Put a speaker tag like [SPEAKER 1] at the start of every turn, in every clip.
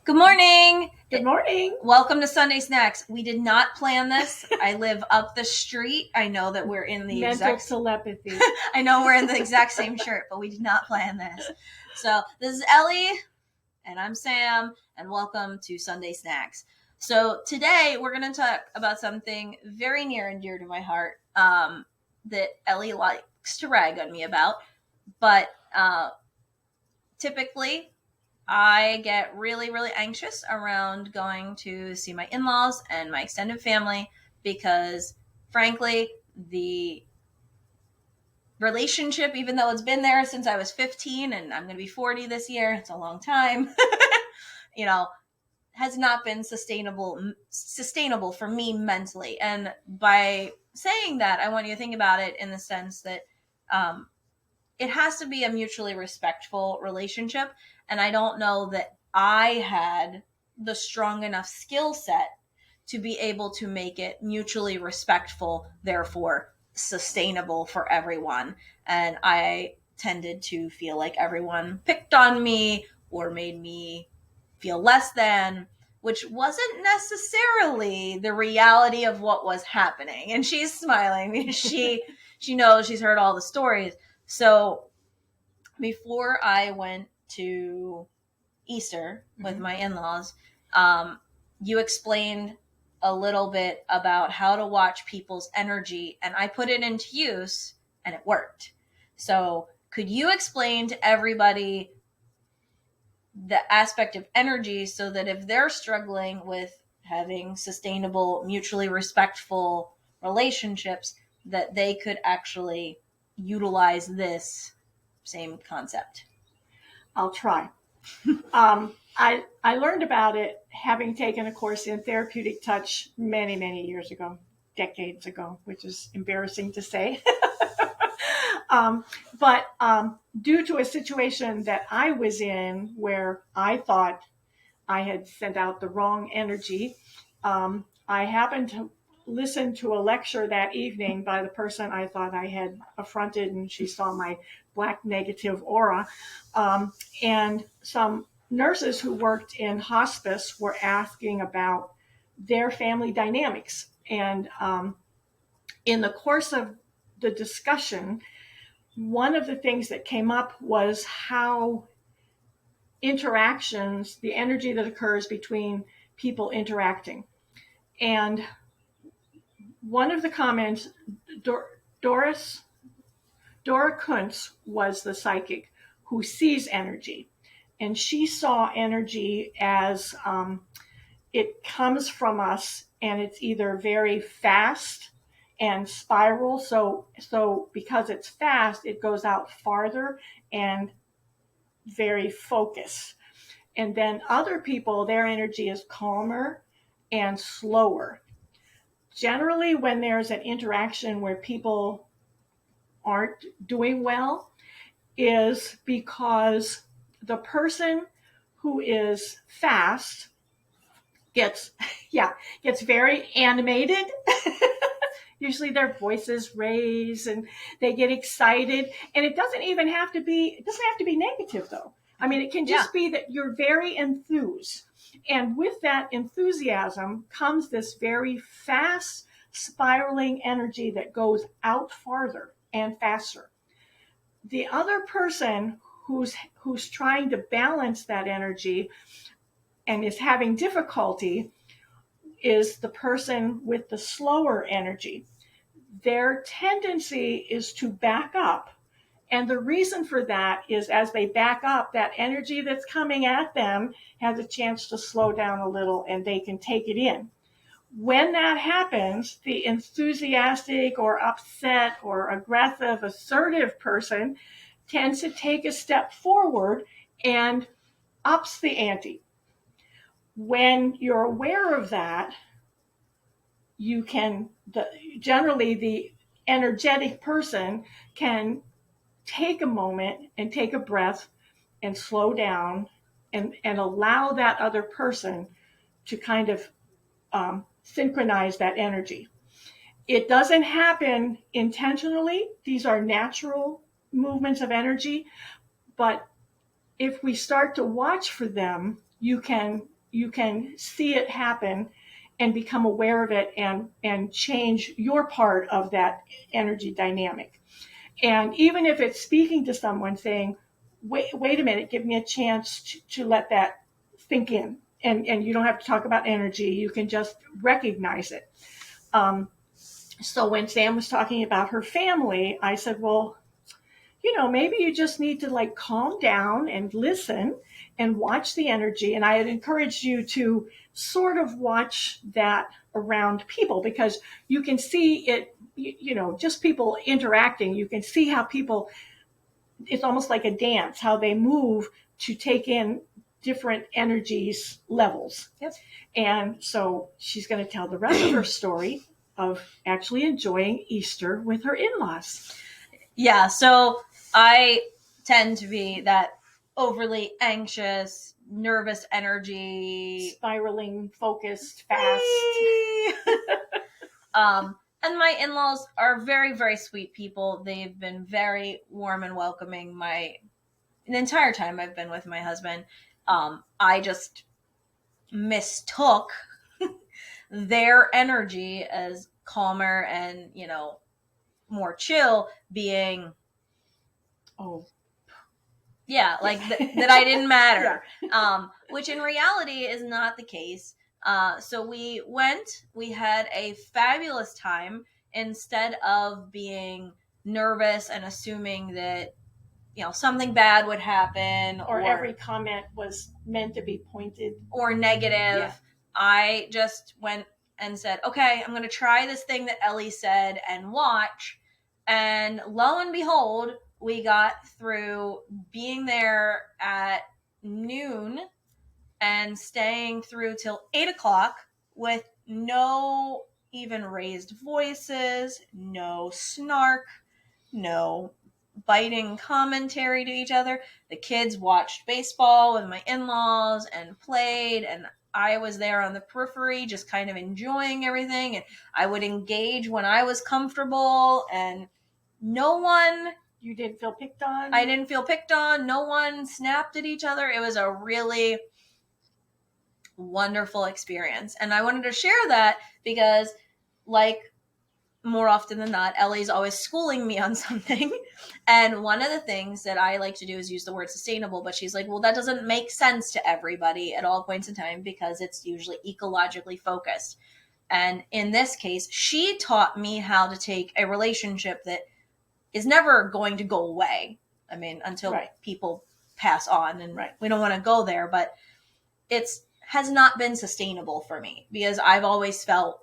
[SPEAKER 1] Good morning.
[SPEAKER 2] Good morning.
[SPEAKER 1] Welcome to Sunday Snacks. We did not plan this. I live up the street. I know that we're in the
[SPEAKER 2] Mental telepathy.
[SPEAKER 1] I know we're in the exact same shirt, but we did not plan this. So this is Ellie, and I'm Sam, and welcome to Sunday Snacks. So today we're going to talk about something very near and dear to my heart that Ellie likes to rag on me about, but typically I get really, really anxious around going to see my in-laws and my extended family because, frankly, the relationship, even though it's been there since I was 15 and I'm going to be 40 this year, it's a long time, you know, has not been sustainable for me mentally. And by saying that, I want you to think about it in the sense that it has to be a mutually respectful relationship. And I don't know that I had the strong enough skill set to be able to make it mutually respectful, therefore sustainable for everyone. And I tended to feel like everyone picked on me or made me feel less than, which wasn't necessarily the reality of what was happening. And she's smiling. She knows, she's heard all the stories. So before I went to Easter with my in-laws, you explained a little bit about how to watch people's energy, and I put it into use and it worked. So could you explain to everybody the aspect of energy so that if they're struggling with having sustainable, mutually respectful relationships, that they could actually utilize this same concept?
[SPEAKER 2] I'll try. I learned about it having taken a course in therapeutic touch many, many years ago, decades ago, which is embarrassing to say. But due to a situation that I was in where I thought I had sent out the wrong energy, I happened to listen to a lecture that evening by the person I thought I had affronted, and she saw my black negative aura. And some nurses who worked in hospice were asking about their family dynamics. And in the course of the discussion, one of the things that came up was how interactions, the energy that occurs between people interacting. And one of the comments, Dora Kuntz was the psychic who sees energy. And she saw energy as it comes from us and it's either very fast and spiral. So because it's fast, it goes out farther and very focused. And then other people, their energy is calmer and slower. Generally, when there's an interaction where people aren't doing well, is because the person who is fast gets very animated. Usually their voices raise and they get excited. And it doesn't have to be negative though. I mean, it can just be that you're very enthused. And with that enthusiasm comes this very fast spiraling energy that goes out farther and faster. The other person who's trying to balance that energy and is having difficulty is the person with the slower energy. Their tendency is to back up. And the reason for that is as they back up, that energy that's coming at them has a chance to slow down a little and they can take it in. When that happens, the enthusiastic or upset or aggressive, assertive person tends to take a step forward and ups the ante. When you're aware of that, generally the energetic person can take a moment and take a breath and slow down and allow that other person to kind of synchronize that energy. It doesn't happen intentionally. These are natural movements of energy. But if we start to watch for them, you can you can see it happen and become aware of it and change your part of that energy dynamic. And even if it's speaking to someone saying, wait a minute, give me a chance to let that sink in. And you don't have to talk about energy. You can just recognize it. So when Sam was talking about her family, I said, well, maybe you just need to like calm down and listen and watch the energy. And I had encouraged you to sort of watch that around people, because you can see it, just people interacting. You can see how people, it's almost like a dance, how they move to take in different energies levels.
[SPEAKER 1] Yep.
[SPEAKER 2] And so she's going to tell the rest of her story of actually enjoying Easter with her in-laws.
[SPEAKER 1] Yeah, so I tend to be that overly anxious, nervous energy,
[SPEAKER 2] spiraling, focused, fast.
[SPEAKER 1] And my in-laws are very, very sweet people. They've been very warm and welcoming the entire time I've been with my husband. I just mistook their energy as calmer and, more chill, being, like that I didn't matter. Yeah. Which in reality is not the case. So we had a fabulous time. Instead of being nervous and assuming that, something bad would happen,
[SPEAKER 2] or every comment was meant to be pointed
[SPEAKER 1] or negative. Yeah. I just went and said, okay, I'm going to try this thing that Ellie said and watch. And lo and behold, we got through being there at noon and staying through till 8:00 with no even raised voices, no snark, no biting commentary to each other. The kids watched baseball with my in-laws and played, and I was there on the periphery just kind of enjoying everything, and I would engage when I was comfortable, and
[SPEAKER 2] you didn't feel picked on?
[SPEAKER 1] I didn't feel picked on. No one snapped at each other. It was a really wonderful experience. And I wanted to share that because, like, more often than not, Ellie's always schooling me on something. And one of the things that I like to do is use the word sustainable, but she's like, well, that doesn't make sense to everybody at all points in time because it's usually ecologically focused. And in this case, she taught me how to take a relationship that is never going to go away. I mean, until people pass on, and we don't want to go there, but has not been sustainable for me because I've always felt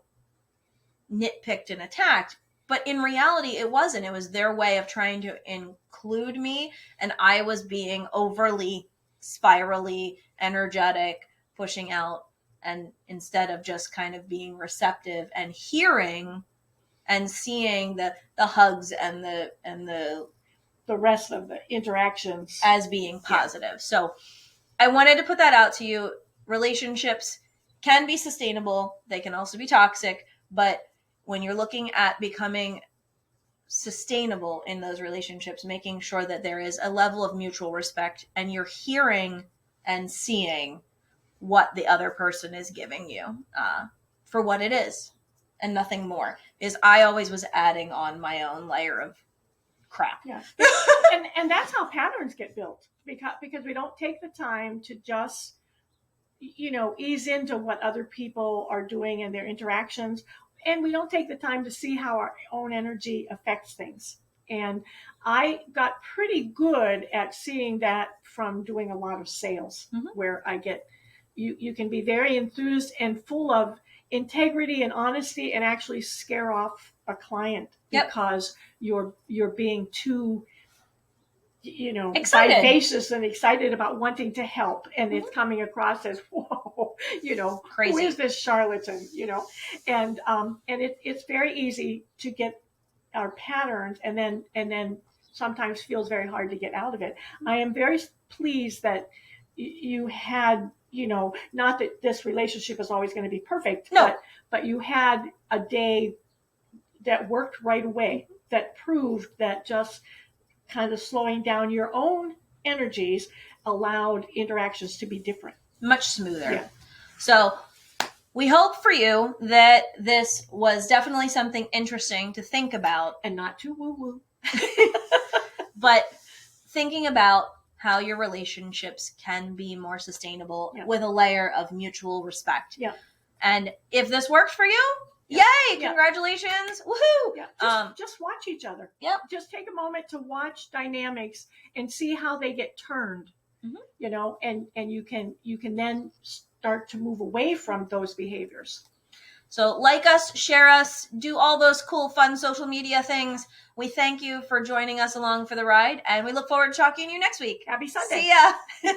[SPEAKER 1] nitpicked and attacked. But in reality, it wasn't. It was their way of trying to include me, and I was being overly spirally energetic, pushing out, and instead of just kind of being receptive and hearing and seeing the hugs and the
[SPEAKER 2] rest of the interactions
[SPEAKER 1] as being positive. Yeah. So I wanted to put that out to you. Relationships can be sustainable. They can also be toxic, but when you're looking at becoming sustainable in those relationships, making sure that there is a level of mutual respect and you're hearing and seeing what the other person is giving you for what it is and nothing more. Is I always was adding on my own layer of crap.
[SPEAKER 2] Yeah. and that's how patterns get built, because we don't take the time to just, ease into what other people are doing and their interactions. And we don't take the time to see how our own energy affects things. And I got pretty good at seeing that from doing a lot of sales, where I get, you can be very enthused and full of integrity and honesty and actually scare off a client because you're being too,
[SPEAKER 1] excited.
[SPEAKER 2] Vivacious and excited about wanting to help. And it's coming across as, whoa, crazy. Who is this charlatan, And it's very easy to get our patterns and then sometimes feels very hard to get out of it. I am very pleased that you had, not that this relationship is always going to be perfect, but you had a day that worked right away, that proved that just kind of slowing down your own energies allowed interactions to be different.
[SPEAKER 1] Much smoother.
[SPEAKER 2] Yeah.
[SPEAKER 1] So we hope for you that this was definitely something interesting to think about.
[SPEAKER 2] And not too woo-woo.
[SPEAKER 1] But thinking about how your relationships can be more sustainable with a layer of mutual respect.
[SPEAKER 2] Yeah.
[SPEAKER 1] And if this worked for you, yay! Congratulations! Woohoo!
[SPEAKER 2] Just watch each other.
[SPEAKER 1] Yep.
[SPEAKER 2] Just take a moment to watch dynamics and see how they get turned. You know, and you can then start to move away from those behaviors.
[SPEAKER 1] So like us, share us, do all those cool, fun social media things. We thank you for joining us along for the ride, and we look forward to talking to you next week.
[SPEAKER 2] Happy Sunday.
[SPEAKER 1] See ya.